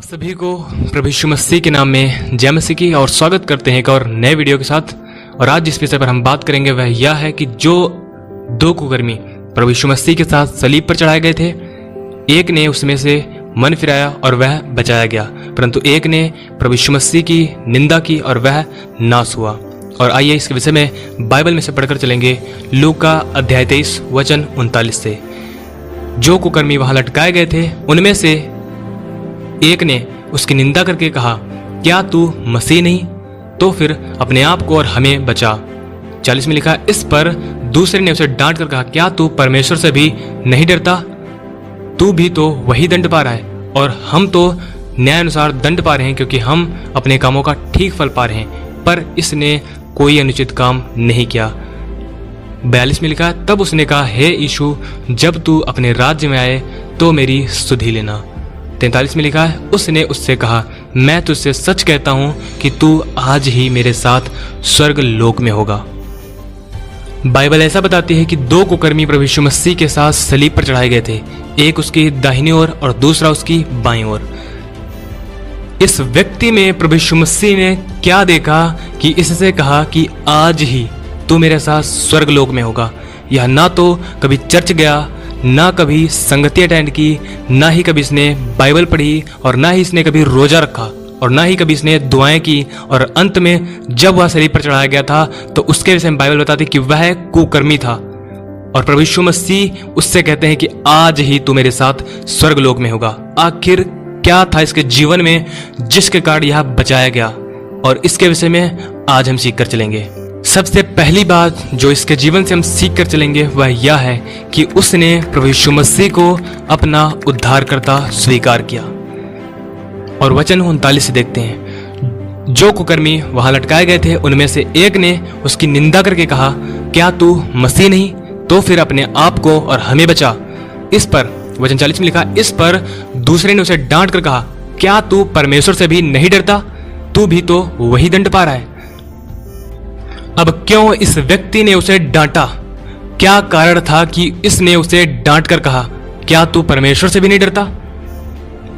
सभी को प्रभु यीशु मसीह के नाम में जय मसीह की और स्वागत करते हैं एक और नए वीडियो के साथ। और आज जिस विषय पर हम बात करेंगे वह यह है कि जो दो कुकर्मी प्रभु यीशु मसीह के साथ सलीब पर चढ़ाए गए थे, एक ने उसमें से मन फिराया और वह बचाया गया, परंतु एक ने प्रभु यीशु मसीह की निंदा की और वह नाश हुआ। और आइए इसके विषय में बाइबल में से पढ़कर चलेंगे लूका अध्याय 23 वचन 39 से। जो कुकर्मी वहां लटकाए गए थे उनमें से एक ने उसकी निंदा करके कहा, क्या तू मसीह नहीं? तो फिर अपने आप को और हमें बचा। 40 में लिखा, इस पर दूसरे ने उसे डांट कर कहा, क्या तू परमेश्वर से भी नहीं डरता? तू भी तो वही दंड पा रहा है और हम तो न्याय अनुसार दंड पा रहे हैं, क्योंकि हम अपने कामों का ठीक फल पा रहे हैं, पर इसने कोई अनुचित काम नहीं किया। 42 में लिखा, तब उसने कहा, हे यीशु, जब तू अपने राज्य में आए तो मेरी सुधि लेना। 43 में लिखा है, उसने उससे कहा, मैं तुझसे सच कहता हूं कि तू आज ही मेरे साथ स्वर्ग लोक में होगा। बाइबल ऐसा बताती है कि दो कुकर्मी प्रभु यीशु मसीह के साथ सलीब पर चढ़ाए गए थे, एक उसकी दाहिनी ओर और दूसरा उसकी बाईं ओर। इस व्यक्ति में प्रभु यीशु मसीह ने क्या देखा कि इससे कहा कि आज ही तू मेरे साथ स्वर्ग लोक में होगा। यह ना तो कभी चर्च गया, ना कभी संगति अटेंड की, ना ही कभी इसने बाइबल पढ़ी, और ना ही इसने कभी रोजा रखा, और ना ही कभी इसने दुआएं की। और अंत में जब वह सलीब पर चढ़ाया गया था तो उसके विषय में बाइबल बताती कि वह कुकर्मी था। और प्रभु यीशु मसीह उससे कहते हैं कि आज ही तू मेरे साथ स्वर्ग लोक में होगा। आखिर क्या था इसके जीवन में जिसके कारण यह बचाया गया, और इसके विषय में आज हम सीख कर चलेंगे। सबसे पहली बात जो इसके जीवन से हम सीख कर चलेंगे वह यह है कि उसने प्रभु यीशु मसीह को अपना उद्धारकर्ता स्वीकार किया। और वचन 39 से देखते हैं, जो कुकर्मी वहां लटकाए गए थे उनमें से एक ने उसकी निंदा करके कहा, क्या तू मसीह नहीं? तो फिर अपने आप को और हमें बचा। इस पर वचन 40 में लिखा, इस पर दूसरे ने उसे डांट कर कहा, क्या तू परमेश्वर से भी नहीं डरता? तू भी तो वही दंड पा रहा है। अब क्यों इस व्यक्ति ने उसे डांटा? क्या कारण था कि इसने उसे डांट कर कहा, क्या तू परमेश्वर से भी नहीं डरता?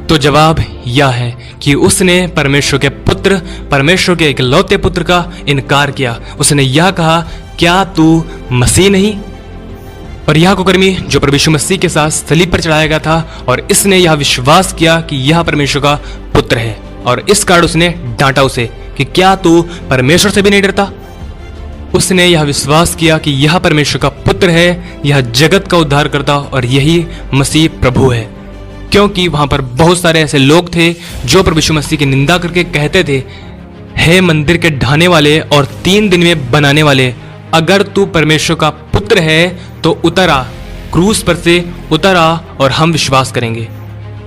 तो जवाब यह है कि उसने परमेश्वर के पुत्र, परमेश्वर के इकलौते पुत्र का इनकार किया। उसने यह कहा, क्या तू मसीह नहीं? और यह कुकर्मी जो प्रभु यीशु मसीह के साथ सलीब पर चढ़ाया गया था, और इसने यह विश्वास किया कि यह परमेश्वर का पुत्र है, और इस कारण उसने डांटा उसे कि क्या तू परमेश्वर से भी नहीं डरता? उसने यह विश्वास किया कि यह परमेश्वर का पुत्र है, यह जगत का उद्धार करता, और यही मसीह प्रभु है। क्योंकि वहां पर बहुत सारे ऐसे लोग थे जो प्रभु यीशु मसीह की निंदा करके कहते थे, हे मंदिर के ढाने वाले और 3 दिन में बनाने वाले, अगर तू परमेश्वर का पुत्र है तो उतर आ, क्रूस पर से उतर आ और हम विश्वास करेंगे।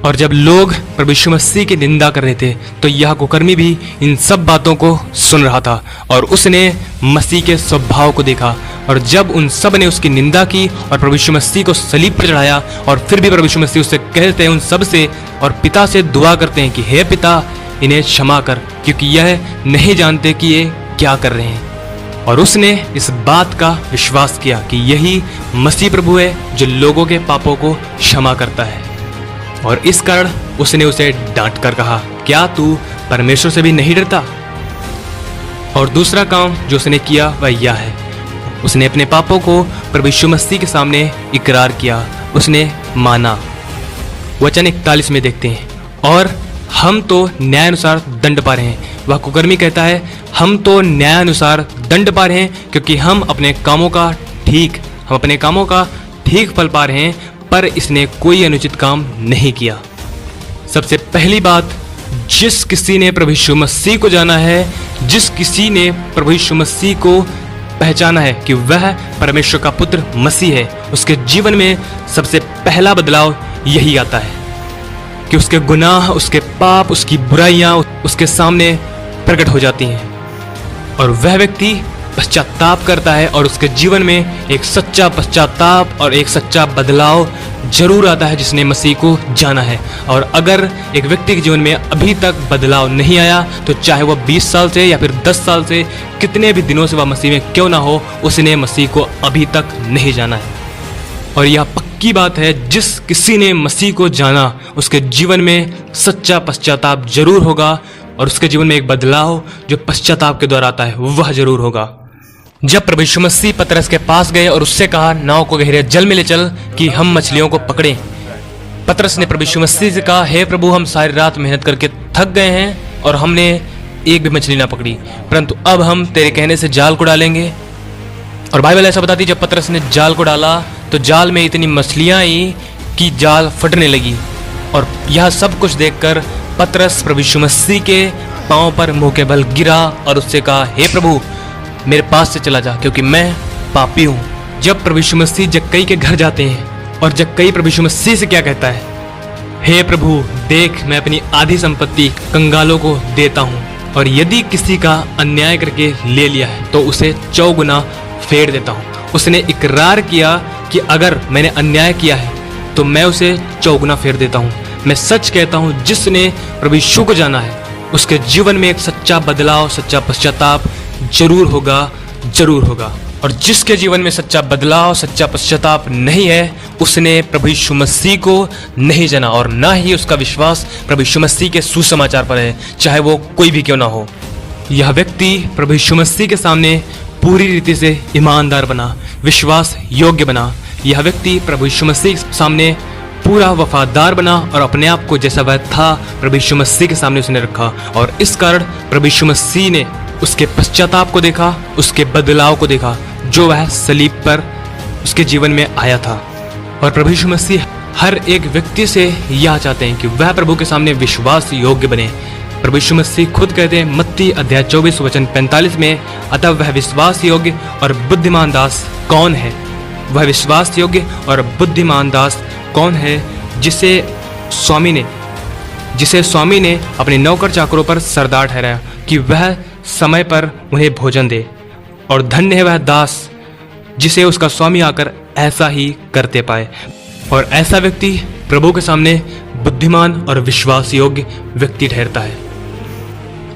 और जब लोग प्रभु यीशु मसीह की निंदा कर रहे थे तो यह कुकर्मी भी इन सब बातों को सुन रहा था, और उसने मसीह के स्वभाव को देखा। और जब उन सब ने उसकी निंदा की और प्रभु यीशु मसीह को सलीब पर चढ़ाया, और फिर भी प्रभु यीशु मसीह उससे कहते हैं उन सब से, और पिता से दुआ करते हैं कि हे पिता, इन्हें क्षमा कर, क्योंकि यह नहीं जानते कि ये क्या कर रहे हैं। और उसने इस बात का विश्वास किया कि यही मसीह प्रभु है जो लोगों के पापों को क्षमा करता है, और इस कारण उसने उसे डांट कर कहा, क्या तू परमेश्वर से भी नहीं डरता? और दूसरा काम जो उसने किया वह यह है, उसने अपने पापों को प्रभु यीशु मसीह के सामने इकरार किया, उसने माना। वचन 41 में देखते हैं, और हम तो न्याय अनुसार दंड पा रहे हैं। वह कुकर्मी कहता है, हम तो न्याय अनुसार दंड पा रहे हैं, क्योंकि हम अपने कामों का ठीक फल पा रहे हैं, पर इसने कोई अनुचित काम नहीं किया। सबसे पहली बात, जिस किसी ने प्रभु यीशु मसीह को जाना है, जिस किसी ने प्रभु यीशु मसीह को पहचाना है कि वह परमेश्वर का पुत्र मसीह है, उसके जीवन में सबसे पहला बदलाव यही आता है कि उसके गुनाह, उसके पाप, उसकी बुराइयां उसके सामने प्रकट हो जाती हैं, और वह व्यक्ति पश्चाताप करता है, और उसके जीवन में एक सच्चा पश्चाताप और एक सच्चा बदलाव जरूर आता है जिसने मसीह को जाना है। और अगर एक व्यक्ति के जीवन में अभी तक बदलाव नहीं आया, तो चाहे वह 20 साल से या फिर 10 साल से, कितने भी दिनों से वह मसीह में क्यों ना हो, उसने मसीह को अभी तक नहीं जाना है। और यह पक्की बात है, जिस किसी ने मसीह को जाना उसके जीवन में सच्चा पश्चाताप जरूर होगा और उसके जीवन में एक बदलाव जो पश्चाताप के द्वारा आता है वह जरूर होगा। जब प्रभु यीशु मसीह पतरस के पास गए और उससे कहा, नाव को गहरे जल में ले चल कि हम मछलियों को पकड़ें। पतरस ने प्रभु यीशु मसीह से कहा, हे प्रभु, हम सारी रात मेहनत करके थक गए हैं और हमने एक भी मछली ना पकड़ी, परंतु अब हम तेरे कहने से जाल को डालेंगे। और बाइबल ऐसा बताती है, जब पतरस ने जाल को डाला तो जाल में इतनी मछलियां आई कि जाल फटने लगी। और यह सब कुछ देखकर पतरस प्रभु यीशु मसीह के पांव पर मुंह के बल गिरा और उससे कहा, हे प्रभु, मेरे पास से चला जा, क्योंकि मैं पापी हूँ। जब प्रभु यीशु मसीह जक्कई के घर जाते हैं और जक्कई प्रभु यीशु मसीह से क्या कहता है, हे प्रभु, देख मैं अपनी आधी संपत्ति कंगालों को देता हूँ, और यदि किसी का अन्याय करके ले लिया है तो उसे 4 गुना फेर देता हूँ। उसने इकरार किया कि अगर मैंने अन्याय किया है तो मैं उसे 4 गुना फेर देता हूँ। मैं सच कहता हूँ, जिसने प्रभु यीशु को जाना है उसके जीवन में एक सच्चा बदलाव, सच्चा पश्चाताप जरूर होगा, जरूर होगा। और जिसके जीवन में सच्चा बदलाव, सच्चा पश्चाताप नहीं है, उसने प्रभु यीशु मसीह को नहीं जाना और ना ही उसका विश्वास प्रभु यीशु मसीह के सुसमाचार पर है, चाहे वो कोई भी क्यों ना हो। यह व्यक्ति प्रभु यीशु मसीह के सामने पूरी रीति से ईमानदार बना, विश्वास योग्य बना। यह व्यक्ति प्रभु यीशु मसीह के सामने पूरा वफादार बना और अपने आप को जैसा वह था प्रभु यीशु मसीह के सामने उसने रखा। और इस कारण प्रभु यीशु मसीह ने उसके पश्चाताप को देखा, उसके बदलाव को देखा जो वह सलीब पर उसके जीवन में आया था। और प्रभु यीशु मसीह हर एक व्यक्ति से यह चाहते हैं कि वह प्रभु के सामने विश्वास योग्य बने। प्रभु यीशु मसीह खुद कहते हैं मत्ती अध्याय 24 वचन 45 में, अतः वह विश्वास योग्य और बुद्धिमान दास कौन है? वह विश्वास योग्य और बुद्धिमान दास कौन है जिसे स्वामी ने अपने नौकर चाकरों पर सरदार ठहराया कि वह समय पर उन्हें भोजन दे। और धन्य है वह दास जिसे उसका स्वामी आकर ऐसा ही करते पाए। और ऐसा व्यक्ति प्रभु के सामने बुद्धिमान और विश्वास योग्य व्यक्ति ठहरता है।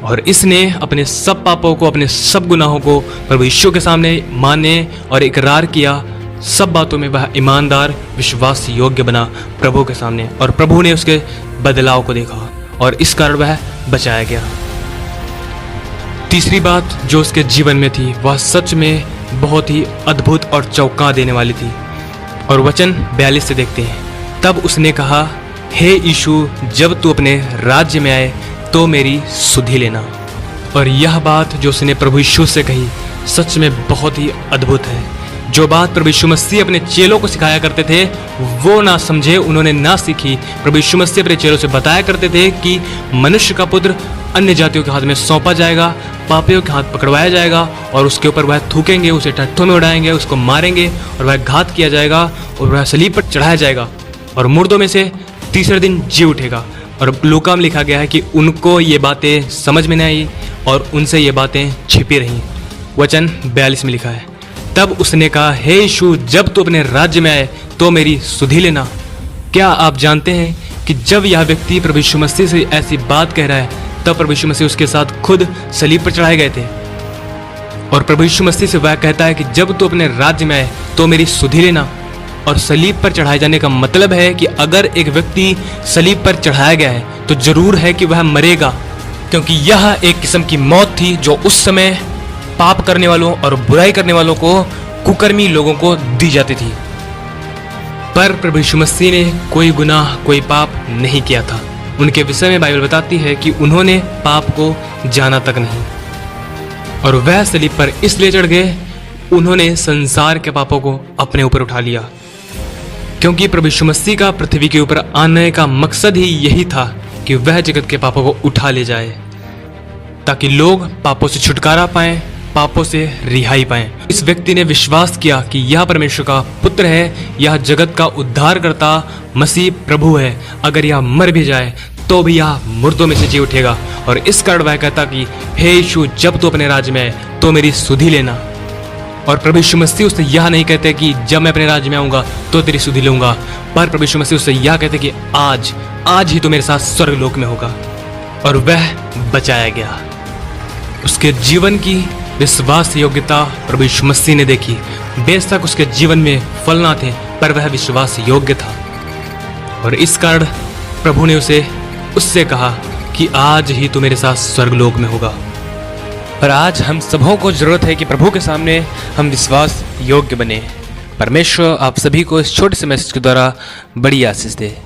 और इसने अपने सब पापों को, अपने सब गुनाहों को प्रभु यीशु के सामने माने और इकरार किया। सब बातों में वह ईमानदार, विश्वास योग्य बना प्रभु के सामने, और प्रभु ने उसके बदलाव को देखा और इस कारण वह बचाया गया। तीसरी बात जो उसके जीवन में थी वह सच में बहुत ही अद्भुत और चौंका देने वाली थी। और वचन 42 से देखते हैं, तब उसने कहा, हे यीशु, जब तू अपने राज्य में आए तो मेरी सुधि लेना। और यह बात जो उसने प्रभु यीशु से कही सच में बहुत ही अद्भुत है। जो बात प्रभु यीशु मसीह अपने चेलों को सिखाया करते थे वो ना समझे, उन्होंने ना सीखी। प्रभु यीशु मसीह अपने चेलों से बताया करते थे कि मनुष्य का पुत्र अन्य जातियों के हाथ में सौंपा जाएगा, पापियों के हाथ पकड़वाया जाएगा और उसके ऊपर वह थूकेंगे, उसे टट्ठों में उड़ाएंगे, उसको मारेंगे और वह घात किया जाएगा और वह सलीब पर चढ़ाया जाएगा और मुर्दों में से तीसरे दिन जी उठेगा। और लूका में लिखा गया है कि उनको ये बातें समझ में नहीं आई और उनसे ये बातें छिपी रहीं। वचन 42 में लिखा है, तब उसने कहा, हे यीशु, जब तू अपने राज्य में आए तो मेरी सुधि लेना। क्या आप जानते हैं कि जब यह व्यक्ति प्रभु यीशु मसीह से ऐसी बात कह रहा है तब प्रभु यीशु मसीह उसके साथ खुद सलीब पर चढ़ाए गए थे। और प्रभु यीशु मसीह से वह कहता है कि जब तू अपने राज्य में आए तो मेरी सुधि लेना। और सलीब पर चढ़ाए जाने का मतलब है कि अगर एक व्यक्ति सलीब पर चढ़ाया गया है तो जरूर है कि वह मरेगा, क्योंकि यह एक किस्म की मौत थी जो उस समय पाप करने वालों और बुराई करने वालों को, कुकर्मी लोगों को दी जाती थी। पर प्रभु यीशु मसीह ने कोई गुनाह, कोई पाप नहीं किया था। उनके विषय में बाइबल बताती है कि उन्होंने पाप को जाना तक नहीं। और वह सलीब पर इसलिए चढ़ गए, उन्होंने संसार के पापों को अपने ऊपर उठा लिया, क्योंकि प्रभु यीशु मसीह का पृथ्वी के ऊपर आने का मकसद ही यही था कि वह जगत के पापों को उठा ले जाए, ताकि लोग पापों से छुटकारा पाएं, पापों से रिहाई पाएं। इस व्यक्ति ने विश्वास किया कि यह परमेश्वर का पुत्र है, यह जगत का उद्धार करता मसीह प्रभु है। अगर यह मर भी जाए तो भी यह मुर्दों में से जी उठेगा। और इस कारण वह कहता कि हे यीशु, जब तू अपने राज्य में आए तो मेरी सुधि लेना। और प्रभु यीशु मसीह उससे यह नहीं कहते कि जब मैं अपने राज्य में आऊंगा तो तेरी सुधि लूंगा, पर प्रभु यीशु मसीह उससे यह कहते कि आज ही तो मेरे साथ स्वर्गलोक में होगा। और वह बचाया गया। उसके जीवन की विश्वास योग्यता प्रभु यीशु मसीह ने देखी। बेशक उसके जीवन में फल ना थे, पर वह विश्वास योग्य था और इस कारण प्रभु ने उससे कहा कि आज ही तू मेरे साथ स्वर्गलोक में होगा। और आज हम सबों को जरूरत है कि प्रभु के सामने हम विश्वास योग्य बने। परमेश्वर आप सभी को इस छोटे से मैसेज के द्वारा बड़ी आशीष दे।